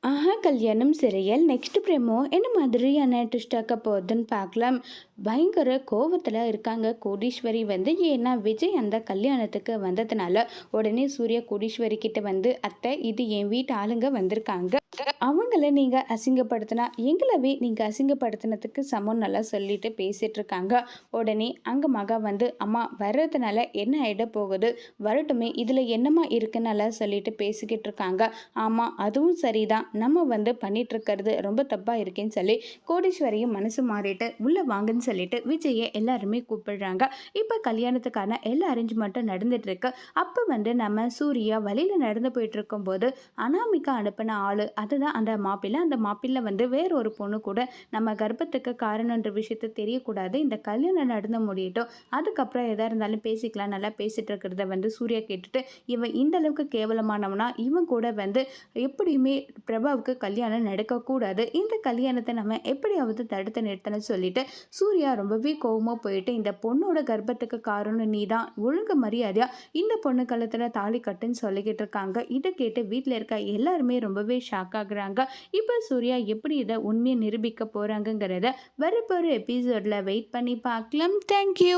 ஆஹா கல்யாணம் serial next promo என்ன மாதிரியான ட்விஸ்ட் ஆக்க போகுதுன்னு பார்க்கலாம். பயங்கர கோவத்தில் இருக்காங்க கோடீஸ்வரி வந்து. ஏன்னா விஜய் அந்த கல்யாணத்துக்கு வந்ததுனால உடனே சூர்யா கோடீஸ்வரி கிட்ட வந்து, அத்தை இது என் வீட்டு ஆளுங்க வந்திருக்காங்க, அவங்கள நீங்கள் அசிங்கப்படுத்தினா எங்களவே நீங்கள் அசிங்கப்படுத்தினதுக்கு சமம் நல்லா சொல்லிட்டு பேசிட்டு இருக்காங்க. உடனே அங்கே மகா வந்து, அம்மா வர்றதுனால என்ன ஆகிட போகுது, வரட்டுமே, இதில் என்னம்மா இருக்குன்னு நல்லா சொல்லிட்டு பேசிக்கிட்டு இருக்காங்க. ஆமாம் அதுவும் சரிதான், நம்ம வந்து பண்ணிட்டு இருக்கிறது ரொம்ப தப்பாக இருக்கேன்னு சொல்லி கோடீஸ்வரியும் மனசு மாறிட்டு உள்ளே வாங்கன்னு சொல்லிட்டு விஜயை எல்லாருமே கூப்பிடுறாங்க. இப்போ கல்யாணத்துக்கான எல்லா அரேஞ்ச்மெண்ட்டும் நடந்துட்டு இருக்கு. அப்போ வந்து நம்ம சூர்யா வழியில் நடந்து போயிட்டு இருக்கும்போது அனாமிகா அனுப்பின ஆள் அதுதான் அந்த மாப்பிள்ளை. அந்த மாப்பிள்ளை வந்து வேற ஒரு பொண்ணு கூட நம்ம கர்ப்பத்துக்கு காரணன்ற விஷயத்த தெரியக்கூடாது, இந்த கல்யாணம் நடந்து முடியட்டும், அதுக்கப்புறம் எதாக இருந்தாலும் பேசிக்கலாம், நல்லா பேசிட்டு இருக்கிறத வந்து சூர்யா கேட்டுட்டு, இவன் இந்த அளவுக்கு கேவலமானவனா, இவன் கூட வந்து எப்படியுமே பிரபாவுக்கு கல்யாணம் நடக்கக்கூடாது, இந்த கல்யாணத்தை நம்ம எப்படியாவது தடுத்து நிறுத்தணும்னு சொல்லிட்டு சூர்யா ரொம்பவே கோவமாக போயிட்டு, இந்த பொண்ணோட கர்ப்பத்துக்கு காரணம் நீ தான், ஒழுங்கு மரியாதையா இந்த பொண்ணு கழுத்தில் தாலி கட்டுன்னு சொல்லிக்கிட்டு இருக்காங்க. இதை கேட்டு வீட்டில் இருக்க எல்லாருமே ரொம்பவே ஷாக் ஆகுறாங்க. இப்போ சூர்யா எப்படி இதை உண்மையை நிரூபிக்க போகிறாங்கங்கிறத வரப்போகிற எபிசோடில் வெயிட் பண்ணி பார்க்கலாம். தேங்க்யூ.